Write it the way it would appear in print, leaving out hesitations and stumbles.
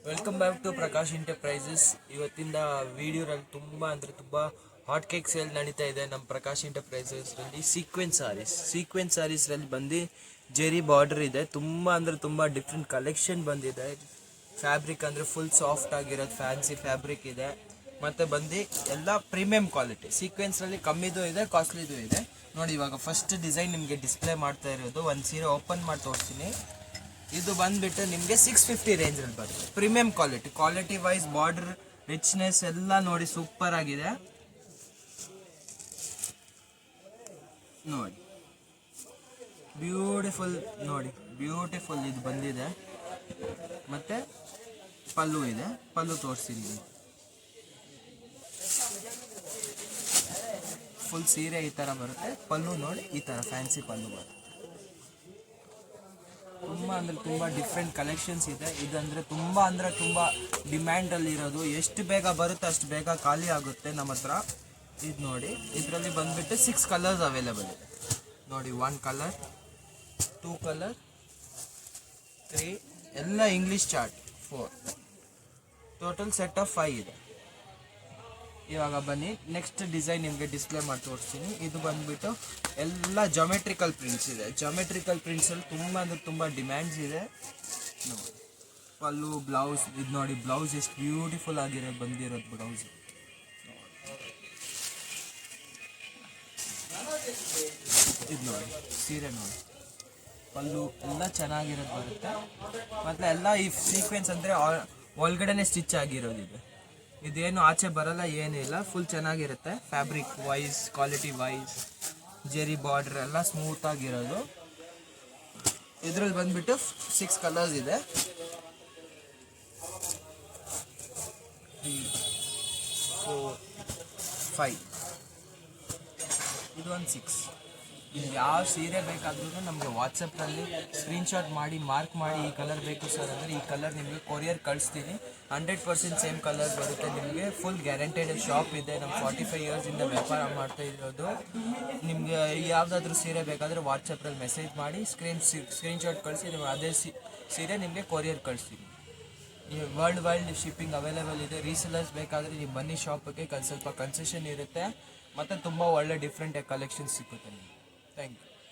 Welcome back to Prakash enterprises. ಇವತ್ತಿಂದ ವಿಡಿಯೋರಲ್ಲಿ ತುಂಬ ಹಾಟ್ ಕೇಕ್ ಸೇಲ್ ನಡೀತಾ ಇದೆ ನಮ್ಮ ಪ್ರಕಾಶ್ ಎಂಟರ್ಪ್ರೈಸಸ್ರಲ್ಲಿ. ಸೀಕ್ವೆನ್ಸ್ ಸ್ಯಾರೀಸ್ರಲ್ಲಿ ಬಂದು ಜೆರಿ ಬಾರ್ಡರ್ ಇದೆ. ತುಂಬ ಡಿಫ್ರೆಂಟ್ ಕಲೆಕ್ಷನ್ ಬಂದಿದೆ. ಫ್ಯಾಬ್ರಿಕ್ ಅಂದರೆ ಫುಲ್ ಸಾಫ್ಟ್ ಆಗಿರೋದು ಫ್ಯಾನ್ಸಿ ಫ್ಯಾಬ್ರಿಕ್ ಇದೆ. ಮತ್ತು ಬಂದು ಎಲ್ಲ ಪ್ರೀಮಿಯಂ ಕ್ವಾಲಿಟಿ. ಸೀಕ್ವೆನ್ಸ್ನಲ್ಲಿ ಕಮ್ಮಿದು ಇದೆ, ಕಾಸ್ಟ್ಲಿದು ಇದೆ. ನೋಡಿ, ಇವಾಗ ಫಸ್ಟ್ ಡಿಸೈನ್ ನಿಮಗೆ ಡಿಸ್ಪ್ಲೇ ಮಾಡ್ತಾ ಇರೋದು. ಒಂದು ಸೀರೆ ಓಪನ್ ಮಾಡಿ ತೋರಿಸ್ತೀನಿ. ಇದು ಬಂದ್ಬಿಟ್ಟು ನಿಮಗೆ 650 ರೇಂಜಲ್ಲಿ ಬರುತ್ತೆ. Premium quality wise border richness ಎಲ್ಲ ನೋಡಿ ಸೂಪರ್ ಆಗಿದೆ. ನೋಡಿ ಬ್ಯೂಟಿಫುಲ್ ಇದು ಬಂದಿದೆ. ಮತ್ತೆ ಪಲ್ಲು ಇದೆ, ಪಲ್ಲು ತೋರಿಸ್ತೀನಿ. ಫುಲ್ ಸೀರೆ ಈ ಥರ ಬರುತ್ತೆ. ಪಲ್ಲು ನೋಡಿ ಈ ಥರ ಫ್ಯಾನ್ಸಿ ಪಲ್ಲು ಬರುತ್ತೆ. ತುಂಬ ಡಿಫ್ರೆಂಟ್ ಕಲೆಕ್ಷನ್ಸ್ ಇದೆ. ಇದಂದರೆ ತುಂಬ ಡಿಮ್ಯಾಂಡಲ್ಲಿ ಇರೋದು. ಎಷ್ಟು ಬೇಗ ಬರುತ್ತೆ ಅಷ್ಟು ಬೇಗ ಖಾಲಿ ಆಗುತ್ತೆ ನಮ್ಮ ಹತ್ರ. ಇದು ನೋಡಿ, ಇದರಲ್ಲಿ ಬಂದುಬಿಟ್ಟು 6 ಕಲರ್ಸ್ ಅವೈಲೇಬಲ್ ಇದೆ. ನೋಡಿ, 1 ಕಲರ್, 2 ಕಲರ್, 3 ಎಲ್ಲ English chart, 4 total set of 5 ಇದೆ. ಇವಾಗ ಬನ್ನಿ, ನೆಕ್ಸ್ಟ್ ಡಿಸೈನ್ ನಿಮಗೆ ಡಿಸ್ಪ್ಲೇ ಮಾಡಿ ತೋರಿಸ್ತೀನಿ. ಇದು ಬಂದುಬಿಟ್ಟು ಎಲ್ಲ ಜಾಮೆಟ್ರಿಕಲ್ ಪ್ರಿಂಟ್ಸ್ ಇದೆ. ಜಾಮೆಟ್ರಿಕಲ್ ಪ್ರಿಂಟ್ಸಲ್ಲಿ ತುಂಬ ಡಿಮ್ಯಾಂಡ್ಸ್ ಇದೆ. ನೋಡಿ, ಪಲ್ಲು, ಬ್ಲೌಸ್ ಇದು ನೋಡಿ. ಬ್ಲೌಸ್ ಎಷ್ಟು ಬ್ಯೂಟಿಫುಲ್ ಬಂದಿರೋದು ಬ್ಲೌಸ್. ಇದು ನೋಡಿ, ಸೀರೆ ನೋಡಿ, ಪಲ್ಲು ಎಲ್ಲ ಚೆನ್ನಾಗಿರೋದು ಬರುತ್ತೆ. ಮತ್ತು ಎಲ್ಲ ಈ ಸೀಕ್ವೆನ್ಸ್ ಅಂದರೆ ಒಳಗಡೆನೆ ಸ್ಟಿಚ್ ಆಗಿರೋದಿದೆ. ಇದೇನು ಆಚೆ ಬರಲ್ಲ, ಏನಿಲ್ಲ. ಫುಲ್ ಚೆನ್ನಾಗಿರುತ್ತೆ. Fabric wise, quality wise, zari border ಎಲ್ಲ ಸ್ಮೂತ್ ಆಗಿರೋದು. ಇದ್ರಲ್ಲಿ ಬಂದ್ಬಿಟ್ಟು 6 ಕಲರ್ಸ್ ಇದೆ. 3, 4, 5 ಇದು ಒಂದು 6. ನಿಮ್ಗೆ ಯಾವ ಸೀರೆ ಬೇಕಾದ್ರೂ ನಮಗೆ ವಾಟ್ಸಪ್ನಲ್ಲಿ ಸ್ಕ್ರೀನ್ಶಾಟ್ ಮಾಡಿ ಮಾರ್ಕ್ ಮಾಡಿ, ಈ ಕಲರ್ ಬೇಕು ಸರ್ ಅಂದರೆ ಈ ಕಲರ್ ನಿಮಗೆ ಕೊರಿಯರ್ ಕಳಿಸ್ತೀನಿ. 100% ಸೇಮ್ ಕಲರ್ ಬರುತ್ತೆ ನಿಮಗೆ. ಫುಲ್ ಗ್ಯಾರಂಟೆಡ್ ಶಾಪ್ ಇದೆ. ನಮ್ಮ 45 ಇಯರ್ಸಿಂದ ವ್ಯಾಪಾರ ಮಾಡ್ತಾ ಇರೋದು. ನಿಮಗೆ ಯಾವುದಾದ್ರೂ ಸೀರೆ ಬೇಕಾದರೆ ವಾಟ್ಸಪ್ನಲ್ಲಿ ಮೆಸೇಜ್ ಮಾಡಿ ಸ್ಕ್ರೀನ್ಶಾಟ್ ಕಳಿಸಿ, ನೀವು ಅದೇ ಸೀರೆ ನಿಮಗೆ ಕೊರಿಯರ್ ಕಳಿಸ್ತೀನಿ. ವರ್ಲ್ಡ್ ವೈಡ್ ಶಿಪ್ಪಿಂಗ್ ಅವೈಲೇಬಲ್ ಇದೆ. ರೀಸೆಲರ್ಸ್ ಬೇಕಾದರೆ ನೀವು ಬನ್ನಿ ಶಾಪಿಗೆ, ಸ್ವಲ್ಪ ಕನ್ಸೆಷನ್ ಇರುತ್ತೆ. ಮತ್ತು ತುಂಬ ಒಳ್ಳೆ ಡಿಫ್ರೆಂಟ್ ಕಲೆಕ್ಷನ್ಸ್ ಸಿಗುತ್ತೆ ನಿಮಗೆ. Thank you.